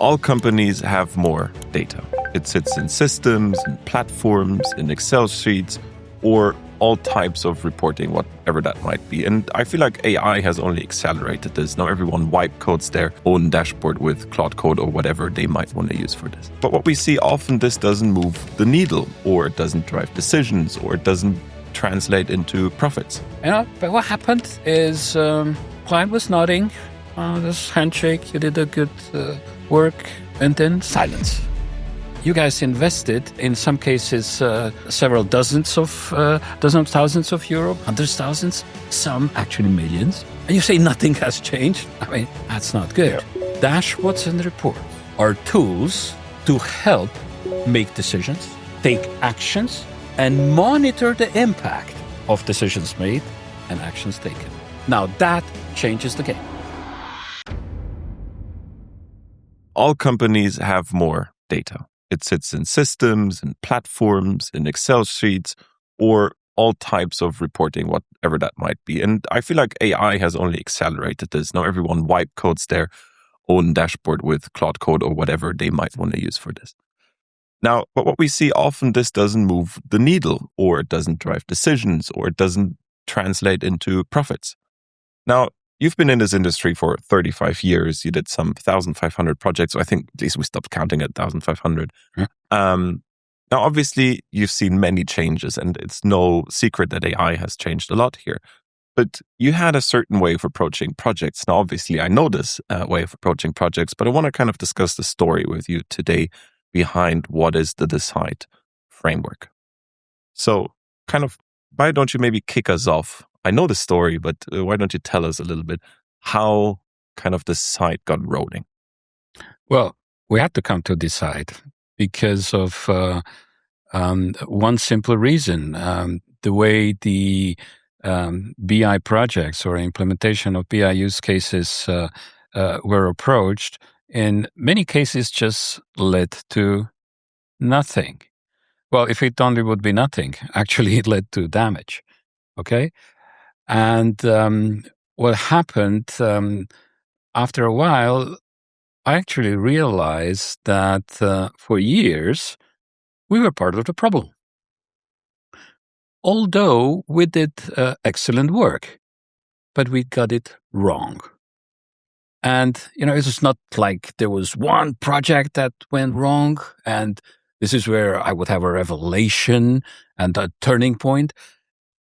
All companies have more data. It sits in systems, in platforms, in Excel sheets, or all types of reporting, whatever that might be. And I feel like AI has only accelerated this. Now everyone wipe codes their own dashboard with Claude Code or whatever they might want to use for this. But what we see often, this doesn't move the needle, or it doesn't drive decisions, or it doesn't translate into profits. But what happened is client was nodding, this handshake, you did a good work, and then silence. You guys invested, in some cases, several dozens of thousands of euro, hundreds of thousands, some actually millions. And you say nothing has changed? I mean, that's not good. Yeah. Dashboards and reports are tools to help make decisions, take actions, and monitor the impact of decisions made and actions taken. Now that changes the game. All companies have more data. It sits in systems, in platforms, in Excel sheets, or all types of reporting, whatever that might be. And I feel like AI has only accelerated this. Now everyone wipe codes their own dashboard with Claude Code or whatever they might want to use for this. Now, but what we see often, this doesn't move the needle, or it doesn't drive decisions, or it doesn't translate into profits. Now, you've been in this industry for 35 years. You did some 1,500 projects. So I think at least we stopped counting at 1,500. Yeah. Now, obviously, you've seen many changes, and it's no secret that AI has changed a lot here. But you had a certain way of approaching projects. Now, obviously, I know this way of approaching projects, but I want to kind of discuss the story with you today behind what is the Decide framework. So kind of, why don't you maybe kick us off? I know the story, but why don't you tell us a little bit how kind of the site got rolling? Well, we had to come to Decide because of one simple reason. The way the BI projects or implementation of BI use cases were approached, in many cases just led to nothing. Well, if it only would be nothing, actually it led to damage. Okay? And what happened after a while, I actually realized that for years, we were part of the problem. Although we did excellent work, but we got it wrong. And, it was not like there was one project that went wrong, and this is where I would have a revelation and a turning point.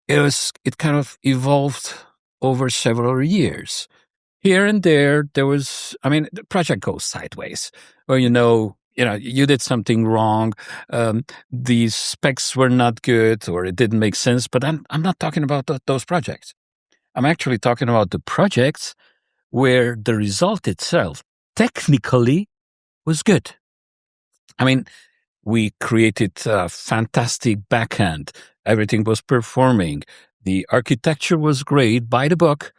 It kind of evolved over several years. Here and there was, the project goes sideways, or, you did something wrong. These specs were not good, or it didn't make sense. But I'm not talking about those projects. I'm actually talking about the projects where the result itself technically was good. We created a fantastic backend. Everything was performing. The architecture was great, by the book.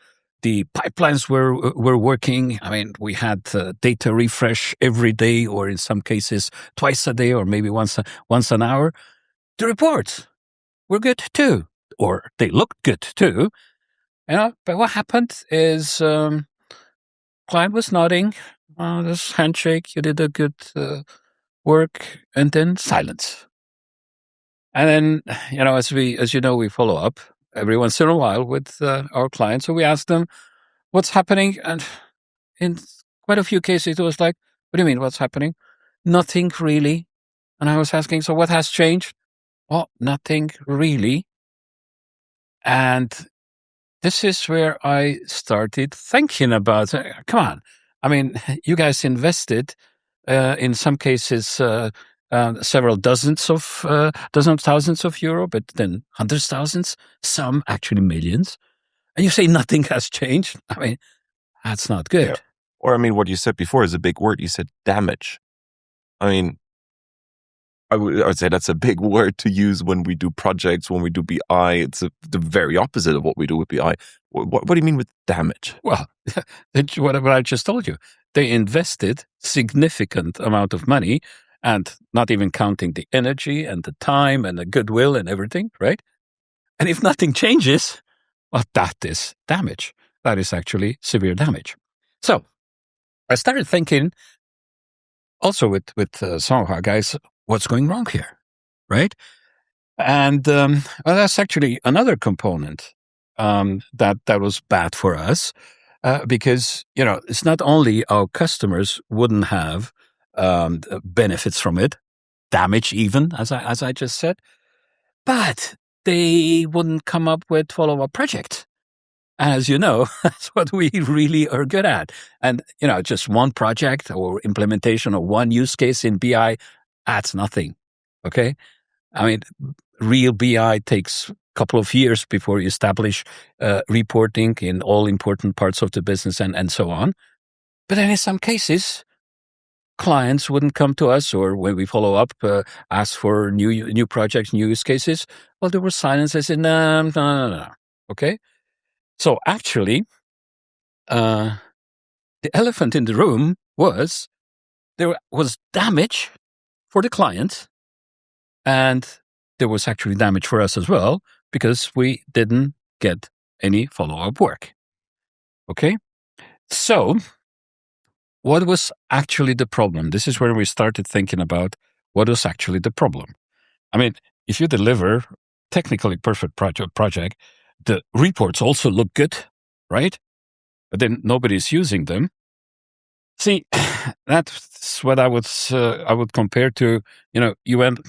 The pipelines were working. We had data refresh every day, or in some cases twice a day, or maybe once an hour. The reports were good too, or they looked good too. But what happened is client was nodding, this handshake, you did a good work, and then silence. And then, as we follow up every once in a while with our clients. So we ask them, what's happening? And in quite a few cases, it was like, what do you mean, what's happening? Nothing really. And I was asking, so what has changed? Well, nothing really. And this is where I started thinking about, come on. You guys invested, in some cases, several dozens of thousands of euro, but then hundreds of thousands, some actually millions. And you say nothing has changed? That's not good. Yeah. Or, what you said before is a big word. You said damage. I would say that's a big word to use when we do projects, when we do BI. It's the very opposite of what we do with BI. What do you mean with damage? Well, what I just told you. They invested significant amount of money, and not even counting the energy and the time and the goodwill and everything, right? And if nothing changes, well, that is damage. That is actually severe damage. So I started thinking, also with some of our guys, what's going wrong here, right? And well, that's actually another component that was bad for us because it's not only our customers wouldn't have benefits from it, damage even as I just said, but they wouldn't come up with follow-up projects. As you know, that's what we really are good at. And just one project or implementation of one use case in BI adds nothing. Okay, I mean, real BI takes a couple of years before you establish reporting in all important parts of the business and so on. But then in some cases, clients wouldn't come to us, or when we follow up, ask for new projects, new use cases. Well, there was silence. I said, no. Okay. So actually, the elephant in the room was there was damage for the client, and there was actually damage for us as well because we didn't get any follow-up work. Okay? So what was actually the problem? This is where we started thinking about what was actually the problem. I mean, if you deliver technically perfect project, the reports also look good, right? But then nobody's using them. See, that's what I would compare to, you went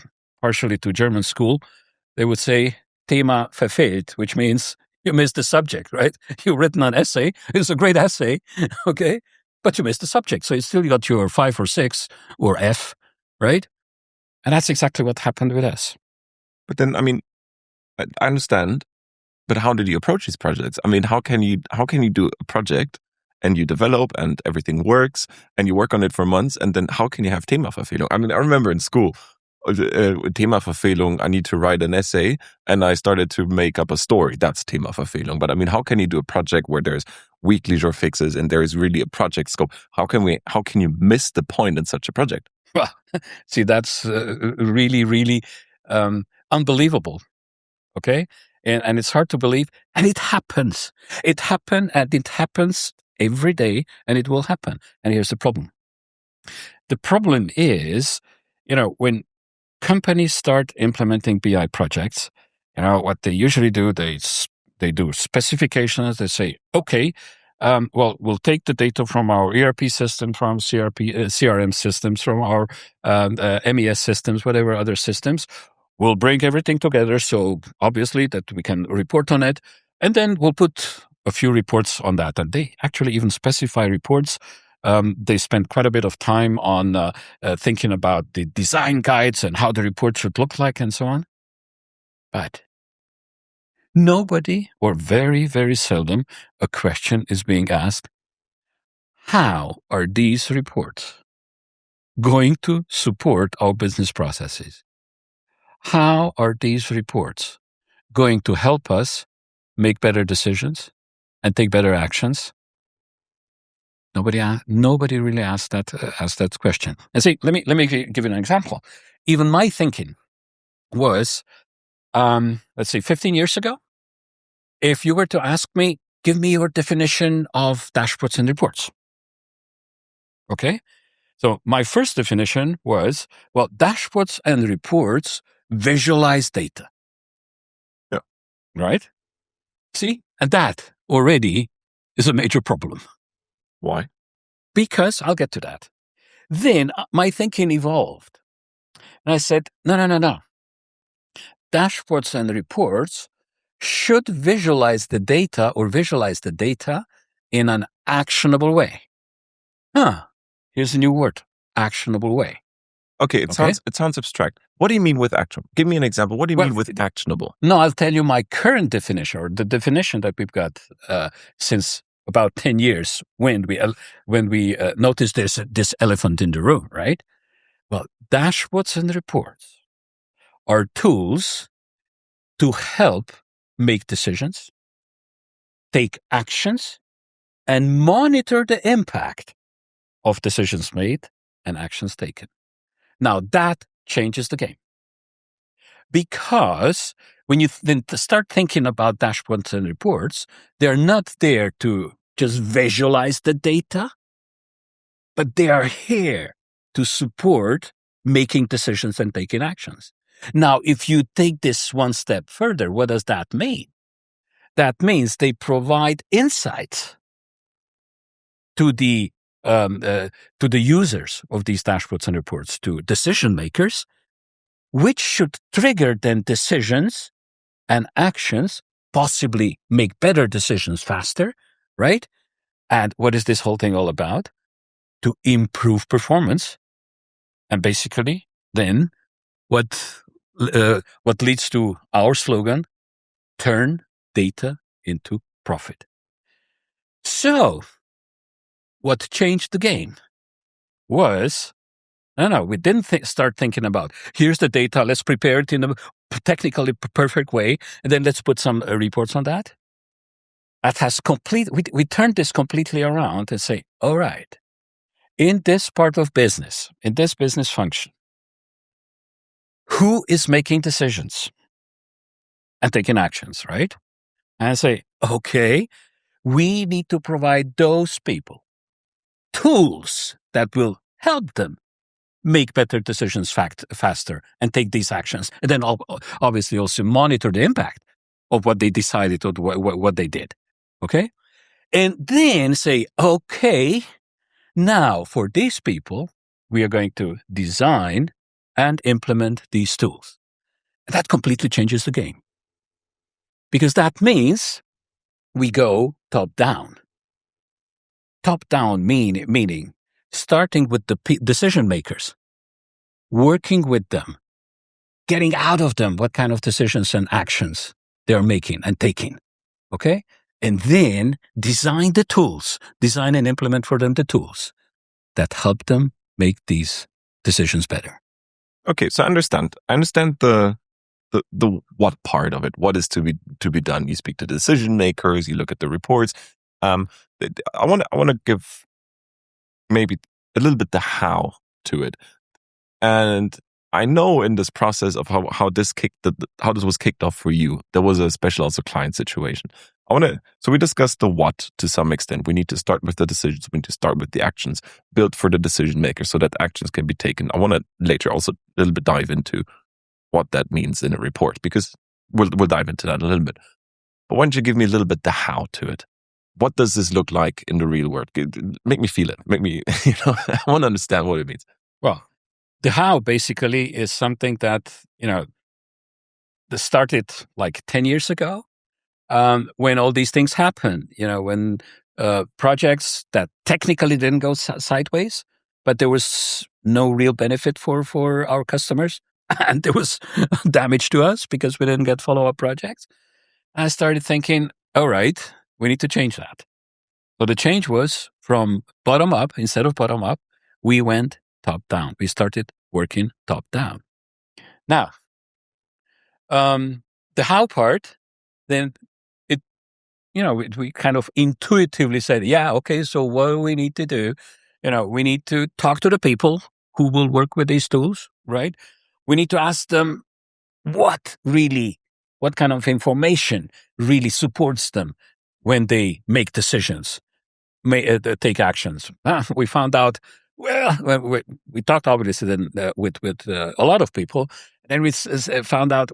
partially to German school. They would say Thema verfehlt, which means you missed the subject, right? You've written an essay. It's a great essay, okay? But you missed the subject. So you still got your 5 or 6 or F, right? And that's exactly what happened with us. But then, I mean, I understand, but how did you approach these projects? I mean, how can you do a project and you develop and everything works and you work on it for months, and then how can you have Themaverfehlung? I mean, I remember in school, Themaverfehlung, I need to write an essay and I started to make up a story. That's Themaverfehlung. But I mean, how can you do a project where there's weekly jour fixes and there is really a project scope? How can you miss the point in such a project? Well, see, that's really, really unbelievable. Okay. And it's hard to believe. And it happens. It happened, and it happens every day, and it will happen. And here's the problem. The problem is, when companies start implementing BI projects, what they usually do, they do specifications. They say, okay, well, we'll take the data from our ERP system, from CRM systems, from our MES systems, whatever other systems. We'll bring everything together, so obviously that we can report on it, and then we'll put a few reports on that. And they actually even specify reports. They spend quite a bit of time on thinking about the design guides and how the report should look like and so on. But nobody, or very, very seldom, a question is being asked, how are these reports going to support our business processes? How are these reports going to help us make better decisions and take better actions? Nobody really asked that question. And see, let me give you an example. Even my thinking was, let's say 15 years ago, if you were to ask me, give me your definition of dashboards and reports. Okay? So my first definition was, well, dashboards and reports visualize data. Yeah. Right? See? And that already is a major problem. Why? Because I'll get to that. Then my thinking evolved. And I said, no. Dashboards and reports should visualize the data in an actionable way. Here's a new word, actionable way. Okay, it sounds abstract. What do you mean with actionable? Give me an example. What do you mean with actionable? No, I'll tell you my current definition, or the definition that we've got since about 10 years when we noticed this elephant in the room, right? Well, dashboards and reports are tools to help make decisions, take actions, and monitor the impact of decisions made and actions taken. Now, that changes the game. Because when you then start thinking about dashboards and reports, they're not there to just visualize the data, but they are here to support making decisions and taking actions. Now, if you take this one step further, what does that mean? That means they provide insights to the users of these dashboards and reports, to decision makers, which should trigger then decisions and actions, possibly make better decisions faster, right? And what is this whole thing all about? To improve performance. And basically, then what leads to our slogan, turn data into profit. So, what changed the game was, we didn't start thinking about, here's the data, let's prepare it in a technically perfect way, and then let's put some reports on that. That has we turned this completely around and say, all right, in this part of business, in this business function, who is making decisions and taking actions, right? And I say, okay, we need to provide those people tools that will help them make better decisions faster and take these actions. And then obviously also monitor the impact of what they decided or what they did. Okay? And then say, okay, now for these people, we are going to design and implement these tools. That completely changes the game. Because that means we go top down. Top down meaning starting with the decision makers, working with them, getting out of them what kind of decisions and actions they're making and taking. Okay? And then design and implement for them the tools that help them make these decisions better. Okay, so I understand the what part of it, what is to be done. You speak to decision makers, you look at the reports. I want to give maybe a little bit the how to it. And I know in this process of how this was kicked off for you, there was a special also client situation. So we discussed the what to some extent. We need to start with the decisions. We need to start with the actions built for the decision maker so that actions can be taken. I want to later also a little bit dive into what that means in a report, because we'll dive into that a little bit. But why don't you give me a little bit the how to it? What does this look like in the real world? Make me feel it. Make me, I want to understand what it means. Well, the how basically is something that, that started like 10 years ago. When all these things happen, when projects that technically didn't go sideways, but there was no real benefit for our customers, and there was damage to us because we didn't get follow-up projects. I started thinking, all right, we need to change that. So the change was from bottom up. Instead of bottom up, we went top down. We started working top down. Now, the how part, then we kind of intuitively said, yeah, okay, so what do we need to do? We need to talk to the people who will work with these tools, right? We need to ask them what kind of information really supports them when they make decisions, take actions. We found out, we talked obviously then with a lot of people, and then we found out,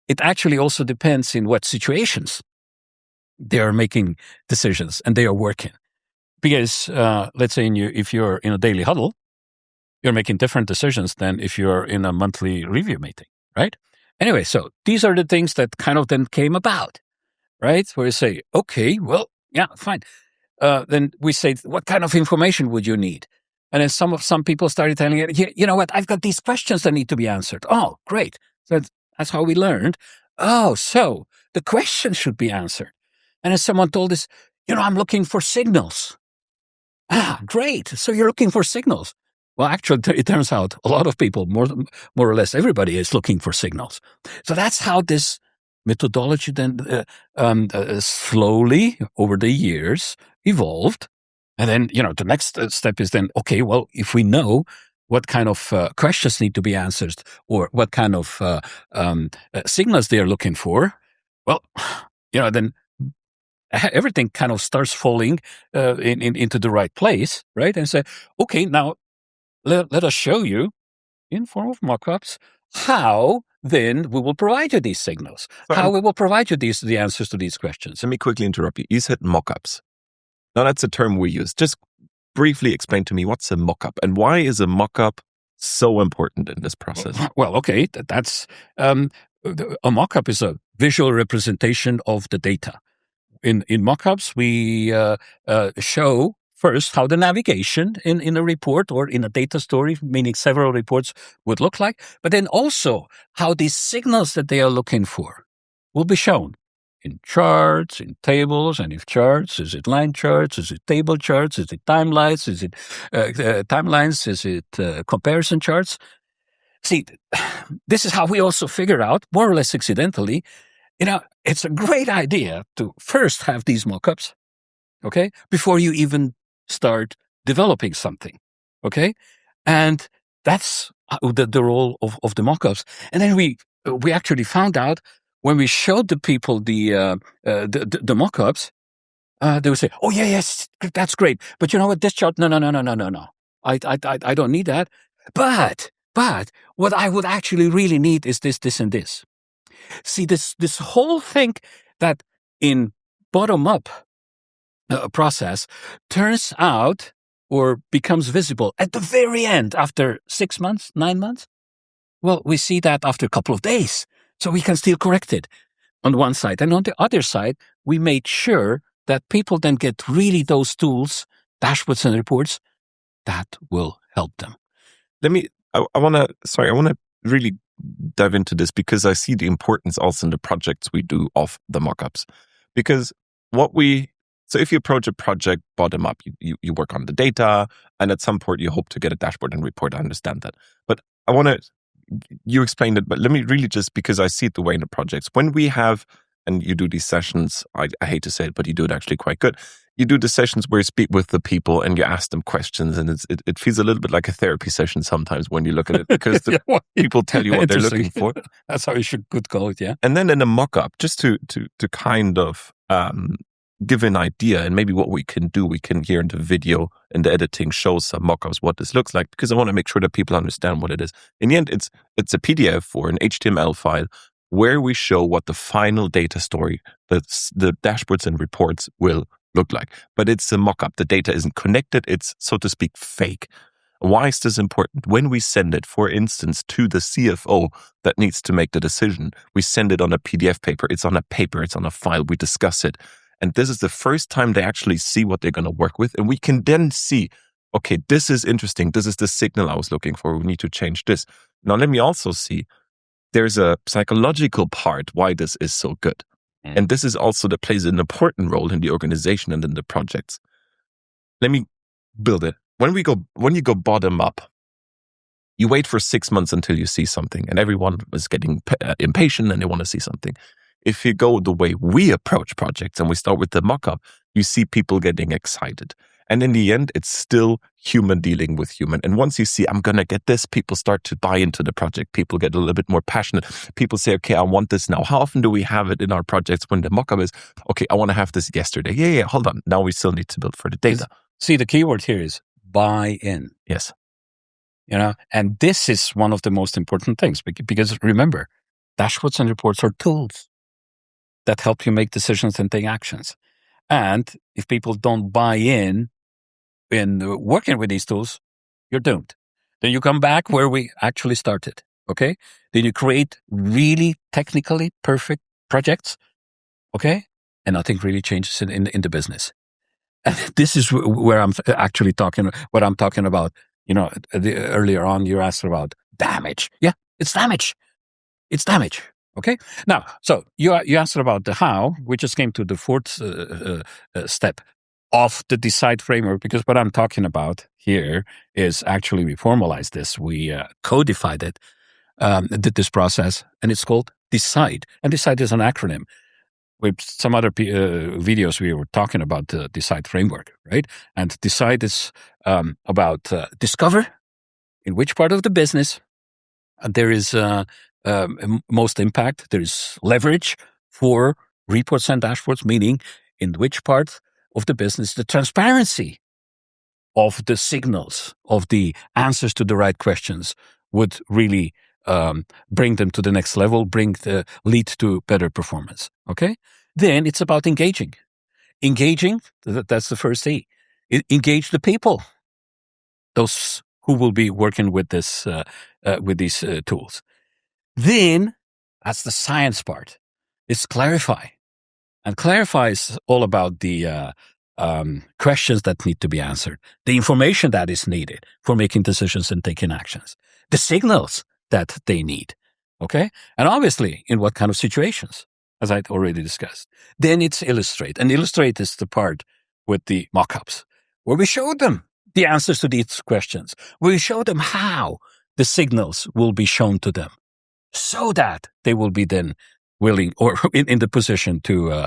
it actually also depends in what situations they are making decisions and they are working. Because let's say if you're in a daily huddle, you're making different decisions than if you're in a monthly review meeting, right? Anyway, so these are the things that kind of then came about, right? Where you say, okay, well, yeah, fine. Then we say, what kind of information would you need? And then some people started telling it, you know what, I've got these questions that need to be answered. Oh, great. So that's how we learned. Oh, so the question should be answered. And then someone told us, I'm looking for signals. Ah, great. So you're looking for signals. Well, actually, it turns out a lot of people, more or less everybody, is looking for signals. So that's how this methodology then slowly over the years evolved. And then, the next step is then, okay, well, if we know what kind of questions need to be answered or what kind of signals they are looking for, well, then everything kind of starts falling into the right place, right? And say, okay, now let us show you in form of mockups how then we will provide you these signals, how we will provide you the answers to these questions. Let me quickly interrupt you. You said mockups. Now that's a term we use. Just briefly explain to me what's a mockup and why is a mockup so important in this process? Well, okay, that's a mockup is a visual representation of the data. In mockups, we show first how the navigation in a report or in a data story, meaning several reports, would look like, but then also how these signals that they are looking for will be shown in charts, in tables, and if charts, is it line charts, is it table charts, is it timelines, is it comparison charts? See, this is how we also figure out, more or less accidentally, it's a great idea to first have these mockups, okay, before you even start developing something, okay? And that's the role of the mockups. And then we actually found out when we showed the people the mockups, they would say, "Oh yeah, yes, that's great." But you know what? This chart, no. I don't need that. But what I would actually really need is this, and this. See, this whole thing that in bottom-up process turns out or becomes visible at the very end after 6 months, 9 months. Well, we see that after a couple of days, so we can still correct it on one side. And on the other side, we made sure that people then get really those tools, dashboards and reports that will help them. I want to really dive into this because I see the importance also in the projects we do of the mockups. Because so if you approach a project bottom up, you work on the data and at some point you hope to get a dashboard and report. I understand that. But you explained it, but let me really just, because I see it the way in the projects, when we have, and you do these sessions, I hate to say it, but you do it actually quite good. You do the sessions where you speak with the people and you ask them questions, and it feels a little bit like a therapy session sometimes when you look at it, because the people tell you what they're looking for. That's how you could call it, yeah. And then in a mock-up, just to kind of give an idea, and maybe what we can do, we can here in the video and the editing show some mock-ups what this looks like, because I want to make sure that people understand what it is. In the end, it's a PDF or an HTML file where we show what the final data story, the dashboards and reports will look like. But it's a mock-up. The data isn't connected. It's, so to speak, fake. Why is this important? When we send it, for instance, to the CFO that needs to make the decision, we send it on a PDF paper. It's on a paper. It's on a file. We discuss it. And this is the first time they actually see what they're going to work with. And we can then see, okay, this is interesting. This is the signal I was looking for. We need to change this. Now, let me also see, there's a psychological part why this is so good. And this is also that plays an important role in the organization and in the projects. Let me build it. When you go bottom up, you wait for 6 months until you see something, and everyone is getting impatient and they want to see something. If you go the way we approach projects and we start with the mock-up, you see people getting excited. And in the end, it's still human dealing with human. And once you see, I'm going to get this, people start to buy into the project. People get a little bit more passionate. People say, okay, I want this now. How often do we have it in our projects when the mock-up is, okay, I want to have this yesterday. Yeah, hold on. Now we still need to build for the data. See, the keyword here is buy in. Yes. And this is one of the most important things, because remember, dashboards and reports are tools that help you make decisions and take actions. And if people don't buy in working with these tools, you're doomed. Then you come back where we actually started, okay? Then you create really technically perfect projects, okay? And nothing really changes in the business. And this is where I'm actually talking about, earlier on you asked about damage. Yeah, it's damage. It's damage. Okay. Now, so you asked about the how. We just came to the fourth step of the decide framework, because what I'm talking about here is actually we formalized this, we codified it, did this process, and it's called decide. And decide is an acronym. With some other videos, we were talking about the decide framework, right? And decide is about discover in which part of the business there is most impact, there is leverage for reports and dashboards, meaning in which part of the business the transparency of the signals, of the answers to the right questions would really bring them to the next level, lead to better performance. Okay? Then it's about engaging. Engaging, that's the first E. Engage the people, those who will be working with these tools. Then, that's the science part. It's clarify. And clarify is all about the questions that need to be answered, the information that is needed for making decisions and taking actions, the signals that they need. Okay? And obviously, in what kind of situations, as I already discussed. Then it's illustrate. And illustrate is the part with the mockups, where we show them the answers to these questions. We show them how the signals will be shown to them so that they will be then willing or in the position to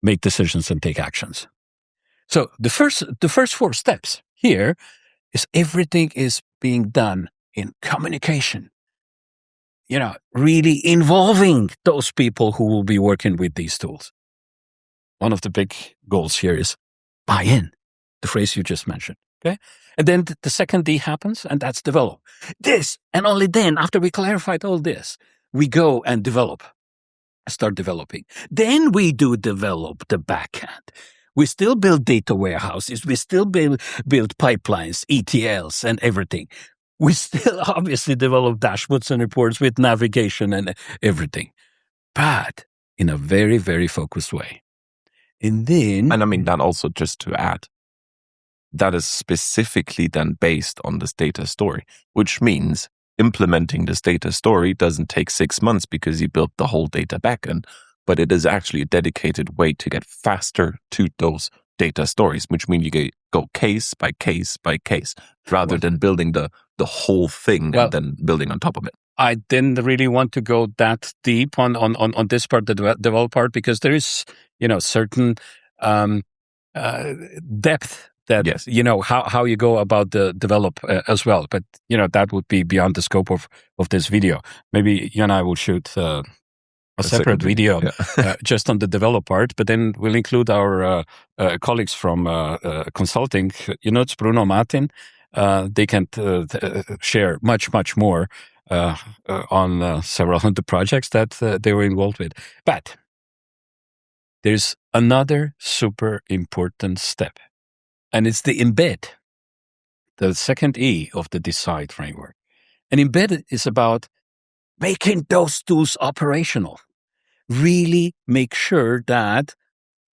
make decisions and take actions. So the first 4 steps here is everything is being done in communication. Really involving those people who will be working with these tools. One of the big goals here is buy in, the phrase you just mentioned. Okay. And then the second D happens, and that's develop. This, and only then, after we clarified all this, we go and start developing. Then we do develop the backend. We still build data warehouses. We still build pipelines, ETLs, and everything. We still obviously develop dashboards and reports with navigation and everything, but in a very, very focused way. And I mean, that also, just to add, that is specifically then based on this data story, which means implementing this data story doesn't take 6 months because you built the whole data backend, but it is actually a dedicated way to get faster to those data stories, which means you go case by case by case, rather than building the whole thing and then building on top of it. I didn't really want to go that deep on this part, the develop part, because there is, certain depth that, yes. How you go about the develop as well. But, that would be beyond the scope of this video. Maybe you and I will shoot a separate video just on the develop part, but then we'll include our colleagues from consulting, it's Bruno, Martin. They can share much, much more on several of the projects that they were involved with. But there's another super important step, and it's the embed, the second E of the decide framework. And embed is about making those tools operational. Really make sure that,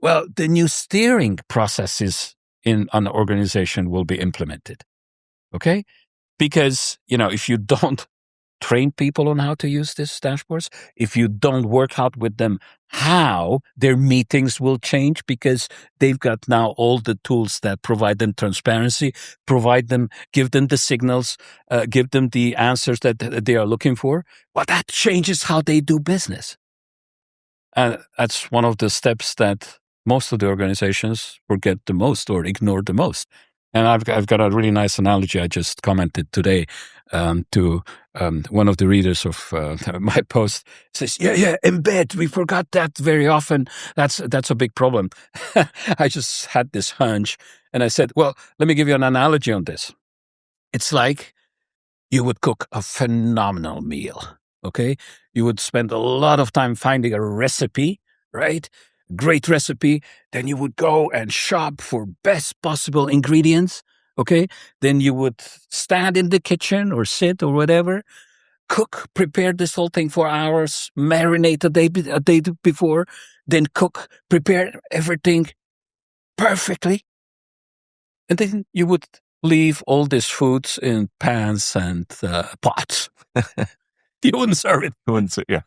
the new steering processes in an organization will be implemented. Okay? Because, if you don't train people on how to use these dashboards, if you don't work out with them how their meetings will change, because they've got now all the tools that provide them transparency, give them the signals, give them the answers that they are looking for, that changes how they do business. And that's one of the steps that most of the organizations forget the most or ignore the most. And I've got a really nice analogy I just commented today to one of the readers of my post. It says, embed. We forgot that very often. That's a big problem. I just had this hunch, and I said, let me give you an analogy on this. It's like you would cook a phenomenal meal. Okay, you would spend a lot of time finding a recipe, right? Great recipe. Then you would go and shop for best possible ingredients. Okay, then you would stand in the kitchen or sit or whatever, prepare this whole thing for hours, marinate a day before, then prepare everything perfectly, and then you would leave all these foods in pans and pots. You wouldn't serve it. You wouldn't, yeah.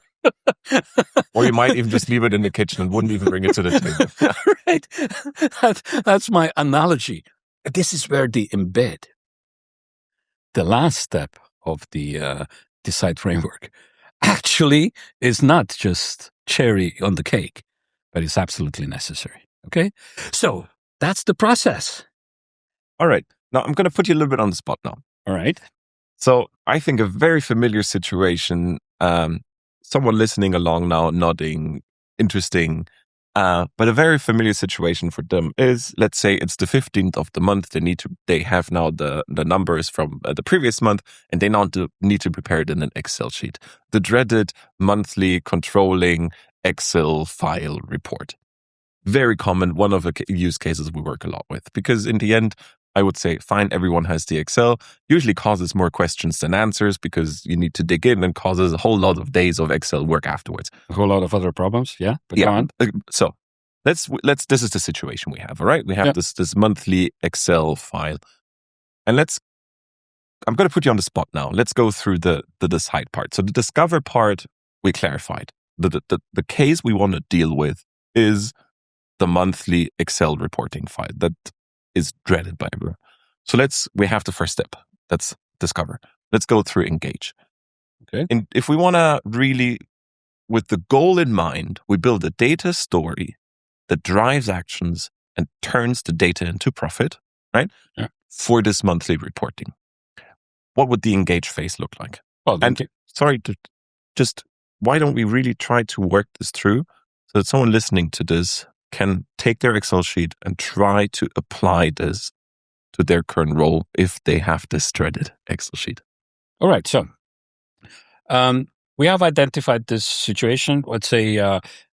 Or you might even just leave it in the kitchen and wouldn't even bring it to the table. Right. That's my analogy. This is where the embed, the last step of the decide framework, actually is not just cherry on the cake, but it's absolutely necessary. Okay? So that's the process. All right. Now I'm going to put you a little bit on the spot now. All right. So I think a very familiar situation, someone listening along now, nodding, interesting. But a very familiar situation for them is, let's say it's the 15th of the month. They have now the numbers from the previous month, and they now need to prepare it in an Excel sheet. The dreaded monthly controlling Excel file report. Very common, one of the use cases we work a lot with, because in the end, I would say, fine, everyone has the Excel, usually causes more questions than answers because you need to dig in and causes a whole lot of days of Excel work afterwards. A whole lot of other problems, yeah. But yeah. Go on. So let's. This is the situation we have. All right, we have this monthly Excel file, and I'm going to put you on the spot now. Let's go through the decide part. So the discover part we clarified. The case we want to deal with is the monthly Excel reporting file that is dreaded by everyone. So we have the first step. That's discover. Let's go through engage. Okay. And if we want to really, with the goal in mind, we build a data story that drives actions and turns the data into profit, right? Yeah. For this monthly reporting. What would the engage phase look like? Well, why don't we really try to work this through so that someone listening to this can take their Excel sheet and try to apply this to their current role if they have this dreaded Excel sheet. All right. So we have identified this situation. Let's say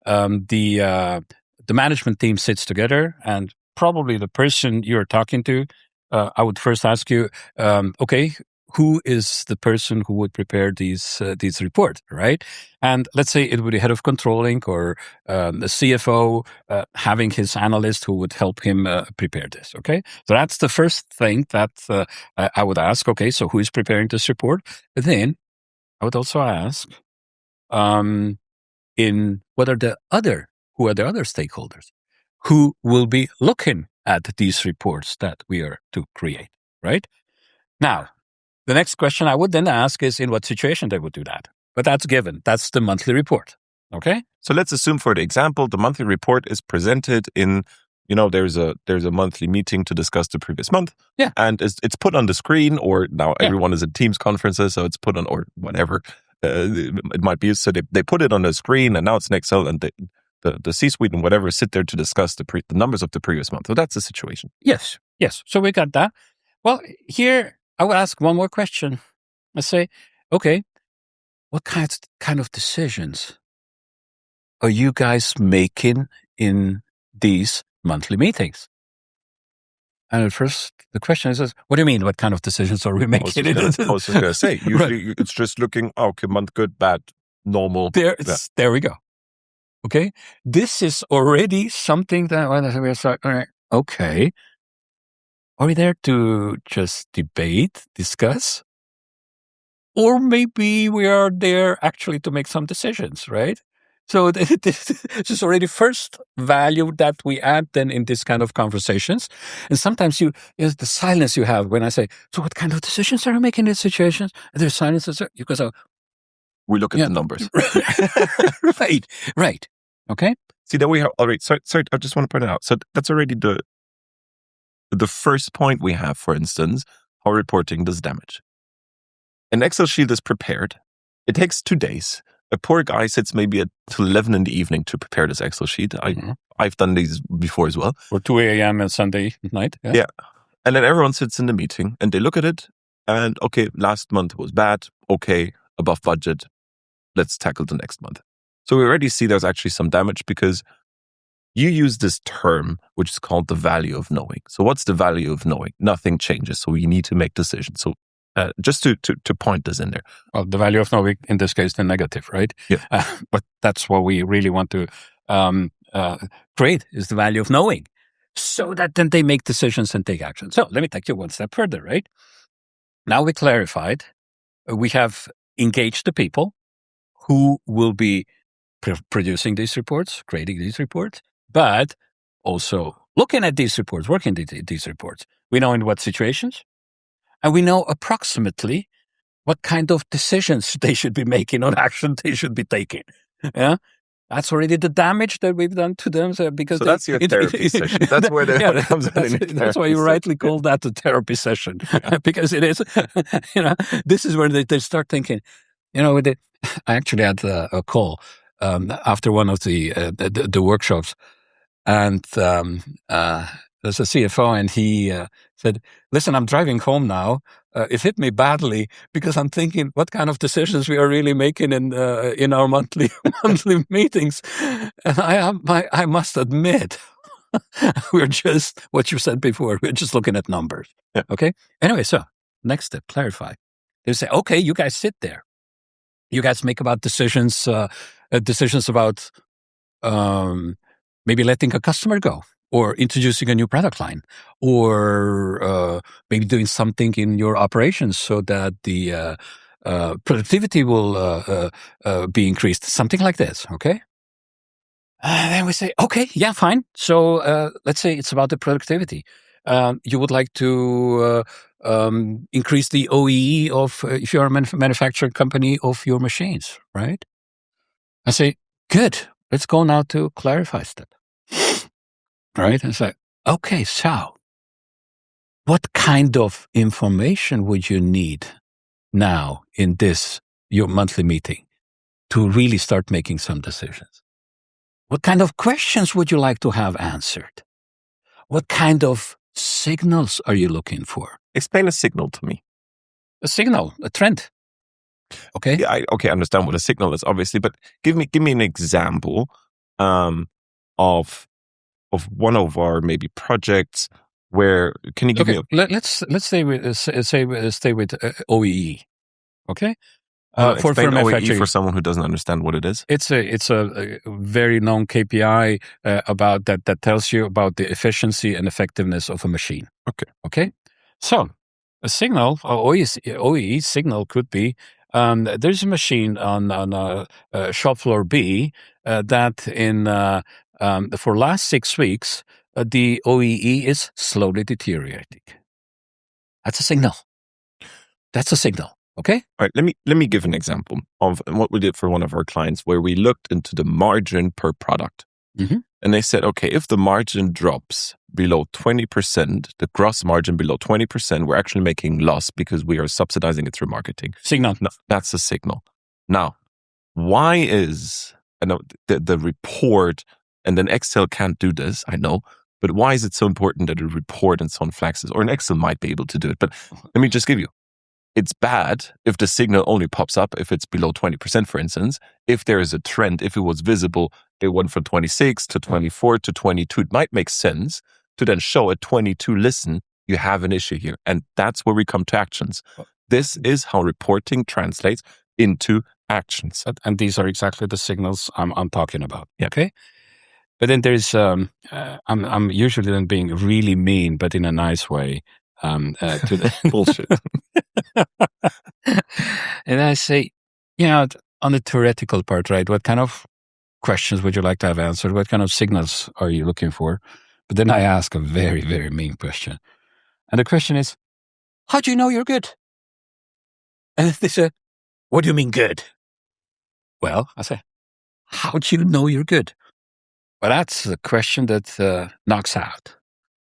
the management team sits together, and probably the person you're talking to, I would first ask you, okay, who is the person who would prepare these reports, right? And let's say it would be head of controlling or the CFO having his analyst who would help him prepare this, okay? So that's the first thing that I would ask, okay, so who is preparing this report? Then I would also ask, who are the other stakeholders who will be looking at these reports that we are to create, right? Now, the next question I would then ask is in what situation they would do that. But that's given. That's the monthly report. Okay? So let's assume for the example, the monthly report is presented in, there's a monthly meeting to discuss the previous month. Yeah. And it's put on the screen, or now everyone is in Teams conferences, so it's put on, or whatever it might be. So they put it on the screen, and now it's in Excel, and the C-suite and whatever sit there to discuss the numbers of the previous month. So that's the situation. Yes. So we got that. Well, here I will ask one more question. I say, okay, what kind of decisions are you guys making in these monthly meetings? And at first, the question is, what do you mean? What kind of decisions are we making? I was just going to say, usually it's just looking, okay, month good, bad, normal. There we go. Okay, this is already something that we're like, okay. Are we there to just debate, discuss? Or maybe we are there actually to make some decisions, right? So this is already first value that we add then in this kind of conversations. And sometimes the silence you have when I say, so what kind of decisions are you making in these situations? And there's silence. You go, we look at the numbers. Right. Okay. See, then we have, all right, sorry, I just want to point it out. So that's already the first point we have, for instance, how reporting does damage. An Excel sheet is prepared. It takes 2 days. A poor guy sits maybe at 11 in the evening to prepare this Excel sheet. I've done these before as well. Or 2 a.m. on Sunday night. Yeah. And then everyone sits in the meeting and they look at it and, okay, last month was bad. Okay, above budget. Let's tackle the next month. So we already see there's actually some damage because you use this term, which is called the value of knowing. So what's the value of knowing? Nothing changes. So you need to make decisions. So just to point this in there. Well, the value of knowing, in this case, the negative, right? Yeah. But that's what we really want to create, is the value of knowing. So that then they make decisions and take action. So let me take you one step further, right? Now we clarified, we have engaged the people who will be producing these reports, creating these reports, but also looking at these reports, working these reports. We know in what situations, and we know approximately what kind of decisions they should be making, or action they should be taking. Yeah, that's already the damage that we've done to them. Because that's your therapy session. That's where it comes in. That's why you rightly call that a therapy session, because it is. This is where they start thinking. I actually had a call after one of the workshops, and there's a CFO, and he said, "Listen, I'm driving home now. It hit me badly because I'm thinking what kind of decisions we are really making in our monthly meetings, and I must admit." We're just what you said before. We're just looking at numbers. Yeah. Okay. Anyway, so next step, clarify. They say, okay, you guys sit there. You guys make about decisions about maybe letting a customer go, or introducing a new product line, or maybe doing something in your operations so that the productivity will be increased. Something like this. Okay. And then we say, okay, yeah, fine. So let's say it's about the productivity. You would like to increase the OEE of, if you're a manufacturing company, of your machines, right? I say, good. Let's go now to clarify step. Right? And say, okay, so what kind of information would you need now in your monthly meeting to really start making some decisions? What kind of questions would you like to have answered? What kind of signals are you looking for? Explain a signal to me. A signal, a trend. Okay. Yeah, I understand what a signal is, obviously, but give me an example of one of our maybe projects where can you give me? Let's stay with OEE. Okay. Explain OEE for someone who doesn't understand what it is. It's a very known KPI about that tells you about the efficiency and effectiveness of a machine. Okay. So a signal, OEE signal could be there's a machine on shop floor B that for last 6 weeks the OEE is slowly deteriorating. That's a signal. Okay. All right. Let me give an example of what we did for one of our clients, where we looked into the margin per product, and they said, okay, if the margin drops below 20%, the gross margin below 20%, we're actually making loss because we are subsidizing it through marketing. Signal. No, that's a signal. Now, why is the report, and then Excel can't do this, I know, but why is it so important that a report and so on flags, or an Excel might be able to do it? But let me just give you. It's bad if the signal only pops up if it's below 20%, for instance. If there is a trend, if it was visible, it went from 26 to 24 to 22, it might make sense to then show at 22, listen, you have an issue here. And that's where we come to actions. This is how reporting translates into actions. And these are exactly the signals I'm talking about. Yeah. Okay. But then there's, I'm usually then being really mean, but in a nice way. To the bullshit. And I say, on the theoretical part, right? What kind of questions would you like to have answered? What kind of signals are you looking for? But then I ask a very, very mean question. And the question is, how do you know you're good? And they say, what do you mean good? Well, I say, how do you know you're good? Well, that's a question that knocks out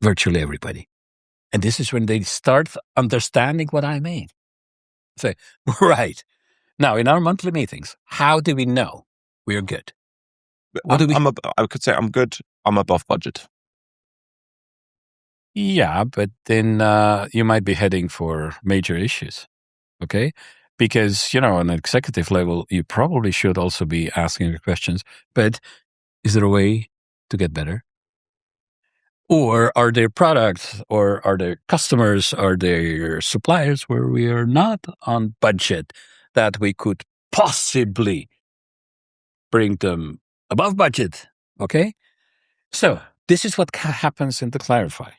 virtually everybody. And this is when they start understanding what I mean. Say, right. Now, in our monthly meetings, how do we know we're good? I could say I'm good. I'm above budget. Yeah, but then you might be heading for major issues. Okay? Because, on an executive level, you probably should also be asking your questions. But is there a way to get better? Or are there products, or are there customers, are there suppliers where we are not on budget that we could possibly bring them above budget? Okay? So this is what happens in the clarify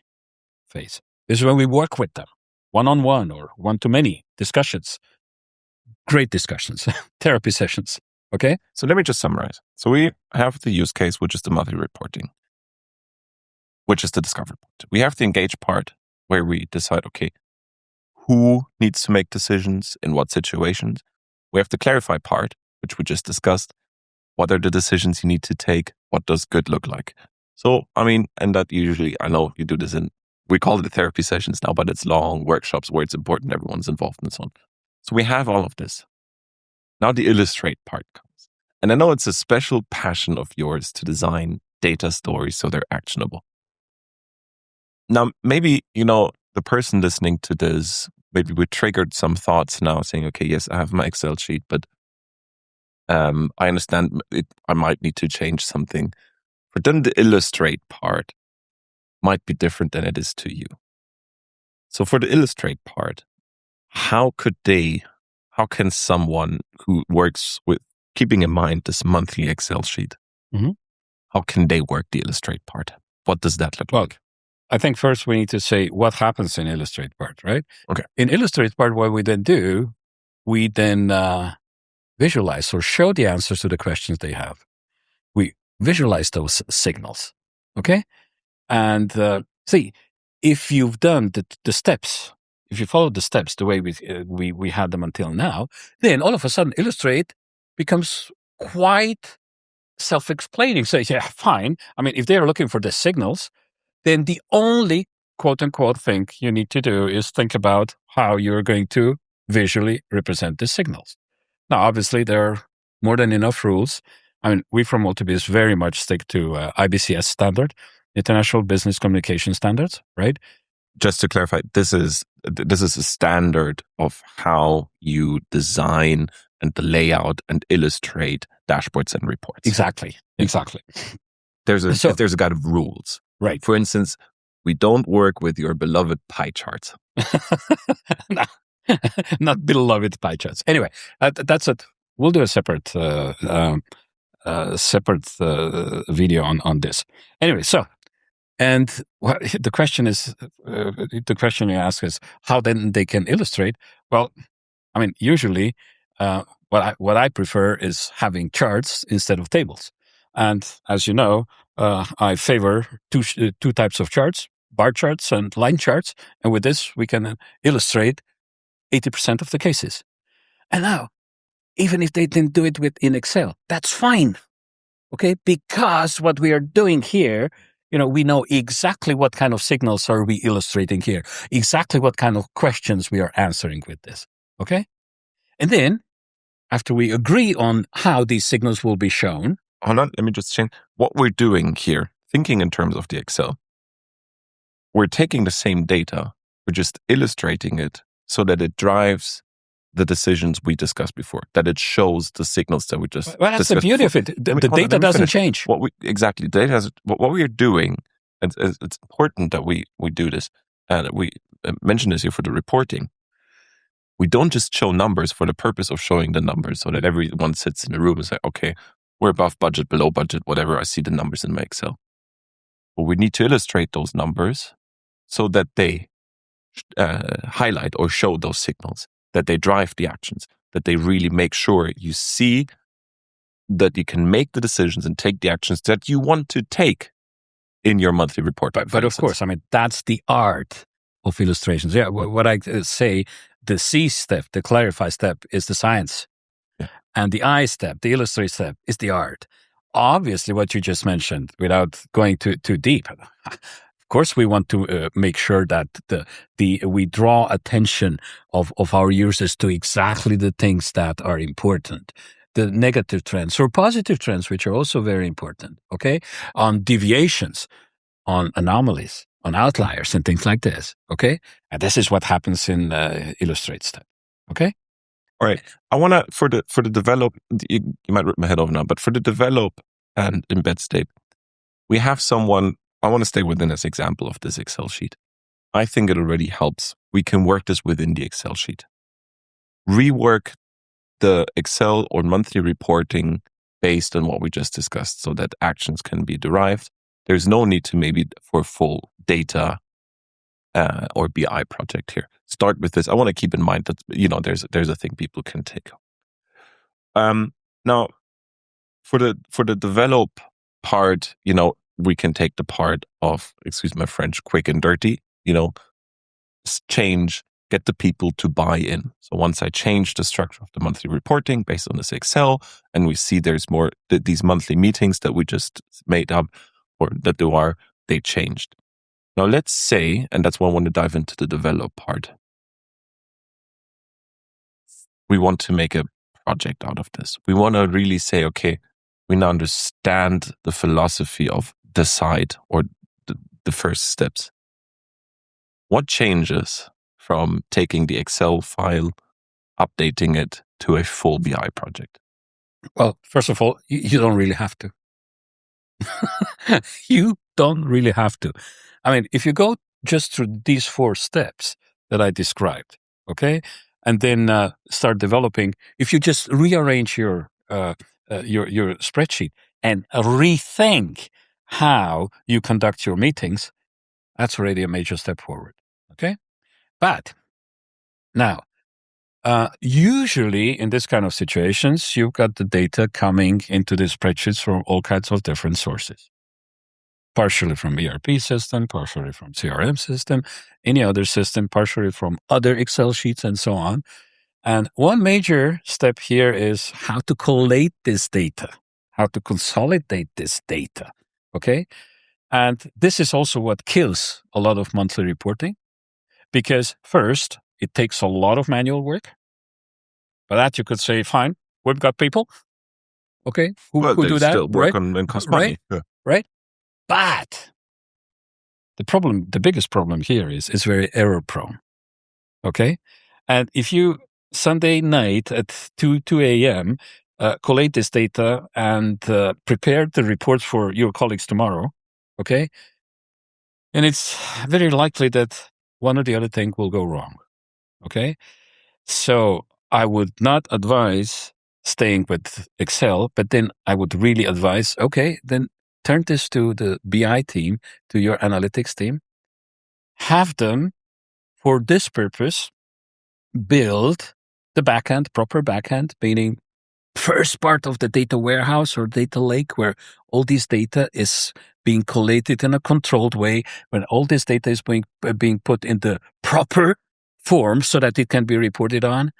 phase. This is when we work with them, one-on-one or one-to-many discussions. Great discussions, therapy sessions. Okay? So let me just summarize. So we have the use case, which is the monthly reporting, which is the discover part. We have the engage part, where we decide, okay, who needs to make decisions in what situations. We have the clarify part, which we just discussed. What are the decisions you need to take? What does good look like? So, and that usually, I know you do this we call it the therapy sessions now, but it's long workshops where it's important everyone's involved and so on. So we have all of this. Now the illustrate part comes. And I know it's a special passion of yours to design data stories so they're actionable. Now, maybe, the person listening to this, maybe we triggered some thoughts now saying, okay, yes, I have my Excel sheet, but I understand I might need to change something. For them, the illustrate part might be different than it is to you. So for the illustrate part, how can someone who works with keeping in mind this monthly Excel sheet, how can they work the illustrate part? What does that look like? I think first we need to say what happens in illustrate part, right? Okay. In illustrate part, what we then do, we then visualize or show the answers to the questions they have. We visualize those signals, okay? And see, if you've done the steps, if you follow the steps the way we had them until now, then all of a sudden illustrate becomes quite self-explaining. So yeah, fine. I mean, if they're looking for the signals, then the only quote unquote thing you need to do is think about how you're going to visually represent the signals. Now, obviously, there are more than enough rules. I mean, we from Multibiz very much stick to IBCS standard, International Business Communication Standards, right? Just to clarify, this is a standard of how you design and the layout and illustrate dashboards and reports. Exactly. There's a guide of rules. Right. For instance, we don't work with your beloved pie charts. No, not beloved pie charts. Anyway, that's it. We'll do a separate video on this. Anyway, so the question you ask is how then they can illustrate. Well, I mean, usually what I prefer is having charts instead of tables. And as you know, I favor two types of charts: bar charts and line charts. And with this, we can illustrate 80% of the cases. And now, even if they didn't do it in Excel, that's fine. Okay, because what we are doing here, we know exactly what kind of signals are we illustrating here, exactly what kind of questions we are answering with this. Okay, and then after we agree on how these signals will be shown. Hold on, let me just change what we're doing here. Thinking in terms of the Excel, we're taking the same data, we're just illustrating it so that it drives the decisions we discussed before, that it shows the signals that we just Well, that's the beauty of it. The data doesn't change. Exactly. The data what we are doing, it's important that we do this, and we mention this here for the reporting. We don't just show numbers for the purpose of showing the numbers so that everyone sits in the room and say, okay, we're above budget, below budget, whatever, I see the numbers in my Excel. But we need to illustrate those numbers so that they highlight or show those signals, that they drive the actions, that they really make sure you see that you can make the decisions and take the actions that you want to take in your monthly report. But of course, I mean, that's the art of illustrations. Yeah, what I say, the C step, the clarify step, is the science. Yeah. And the I step, the illustrate step, is the art. Obviously, what you just mentioned, without going too deep, of course, we want to make sure that we draw attention of our users to exactly the things that are important. The negative trends or positive trends, which are also very important, okay? On deviations, on anomalies, on outliers and things like this, okay? And this is what happens in Illustrate step, okay? All right. I want to, for the develop, you might rip my head off now, but for the develop and embed step, we have someone, I want to stay within this example of this Excel sheet. I think it already helps. We can work this within the Excel sheet. Rework the Excel or monthly reporting based on what we just discussed so that actions can be derived. There's no need to maybe for full data or BI project here. Start with this. I want to keep in mind that, there's a thing people can take. Now, for the develop part, we can take the part of, excuse my French, quick and dirty, change, get the people to buy in. So once I change the structure of the monthly reporting based on this Excel, and we see there's more, these monthly meetings that we just made up or that they changed. Now let's say, and that's why I want to dive into the develop part. We want to make a project out of this. We want to really say, okay, we now understand the philosophy of decide or the first steps. What changes from taking the Excel file, updating it to a full BI project? Well, first of all, you don't really have to. You don't really have to. I mean, if you go just through these 4 steps that I described, okay, and then start developing, if you just rearrange your spreadsheet and rethink how you conduct your meetings, that's already a major step forward, okay? But now, usually in this kind of situations, you've got the data coming into the spreadsheets from all kinds of different sources. Partially from ERP system, partially from CRM system, any other system, partially from other Excel sheets and so on. And one major step here is how to collate this data, how to consolidate this data, okay? And this is also what kills a lot of monthly reporting, because first, it takes a lot of manual work. By that, you could say, fine, we've got people, okay, who do that, still work right? and cost money. Yeah. Right? But the biggest problem here is it's very error prone, okay? And if you, Sunday night at 2 a.m., collate this data and prepare the report for your colleagues tomorrow, okay? And it's very likely that one or the other thing will go wrong, okay? So I would not advise staying with Excel, but then I would really advise, okay, then turn this to the BI team, to your analytics team, have them, for this purpose, build the backend, proper backend, meaning first part of the data warehouse or data lake where all this data is being collated in a controlled way, when all this data is being put in the proper form so that it can be reported on,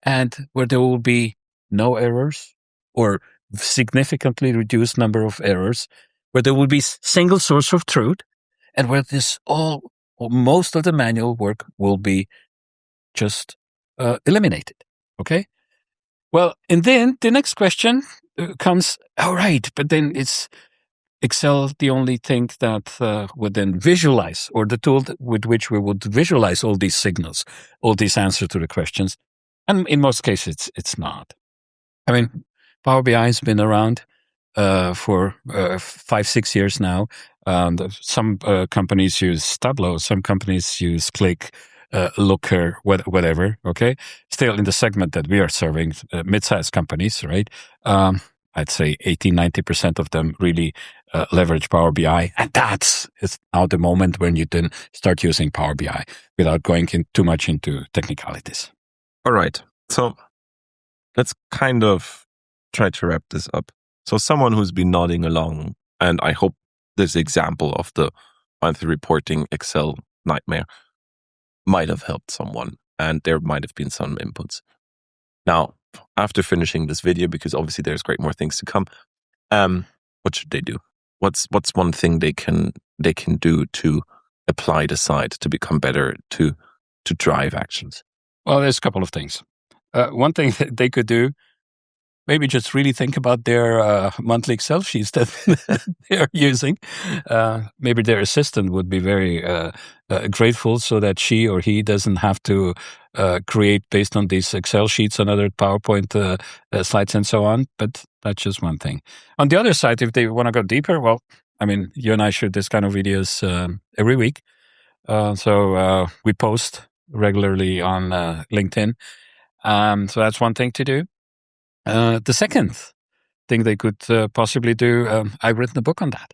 and where there will be no errors or significantly reduced number of errors, where there will be single source of truth, and where this all or most of the manual work will be just eliminated. Okay? Well, and then the next question comes, all right, but then it's Excel the only thing that would then visualize, or the tool with which we would visualize all these signals, all these answers to the questions? And in most cases, it's not. I mean, Power BI has been around for 5-6 years now. Some companies use Tableau, some companies use Click, Looker, whatever, okay? Still in the segment that we are serving, mid-sized companies, right? I'd say 80-90% of them really leverage Power BI. And that's now the moment when you then start using Power BI without going too much into technicalities. All right. So let's kind of try to wrap this up. So someone who's been nodding along, and I hope this example of the monthly reporting Excel nightmare might have helped someone, and there might have been some inputs. Now, after finishing this video, because obviously there's great more things to come, what should they do? What's one thing they can do to apply Decide, to become better, to drive actions? Well, there's a couple of things. One thing that they could do, maybe just really think about their monthly Excel sheets that they're using. Maybe their assistant would be very grateful so that she or he doesn't have to create based on these Excel sheets and other PowerPoint slides and so on. But that's just one thing. On the other side, if they want to go deeper, well, I mean, you and I shoot this kind of videos every week. So we post regularly on LinkedIn. So that's one thing to do. The second thing they could possibly do, I've written a book on that.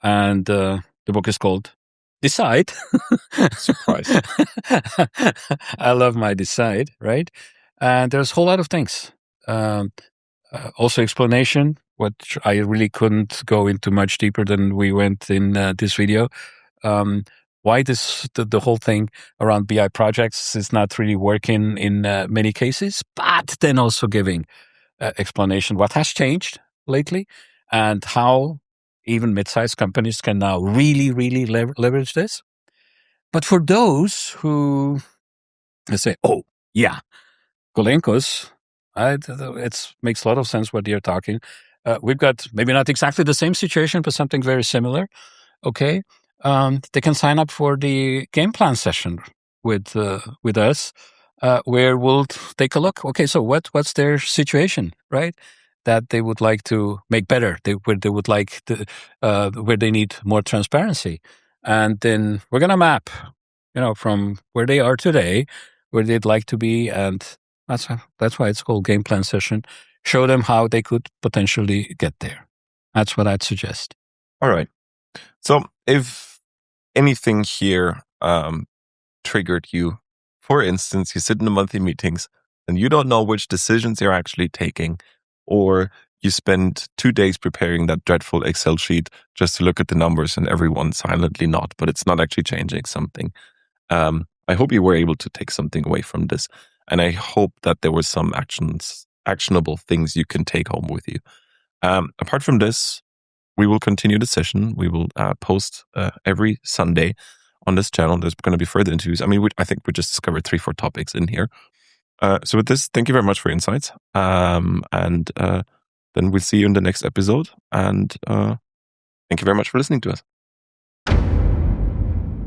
And the book is called Decide. Surprise. I love my Decide, right? And there's a whole lot of things. Also explanation, which I really couldn't go into much deeper than we went in this video. Why the whole thing around BI projects is not really working in many cases, but then also giving explanation what has changed lately and how even mid-sized companies can now really, really leverage this. But for those who say, oh, yeah, Golenkos, It makes a lot of sense what you're talking. We've got maybe not exactly the same situation, but something very similar. Okay, they can sign up for the game plan session with us, where we'll take a look. Okay, so what's their situation, right? That they would like to make better. Where they would like to, where they need more transparency, and then we're gonna map, from where they are today, where they'd like to be, and that's why it's called game plan session. Show them how they could potentially get there. That's what I'd suggest. All right. So if anything here triggered you, for instance, you sit in the monthly meetings and you don't know which decisions you're actually taking, or you spend 2 days preparing that dreadful Excel sheet just to look at the numbers and everyone silently nod, but it's not actually changing something. I hope you were able to take something away from this. And I hope that there were some actionable things you can take home with you. Apart from this, we will continue the session. We will post every Sunday on this channel. There's going to be further interviews. I mean, I think we just discovered 3-4 topics in here. So with this, thank you very much for your insights. And then we'll see you in the next episode. And thank you very much for listening to us.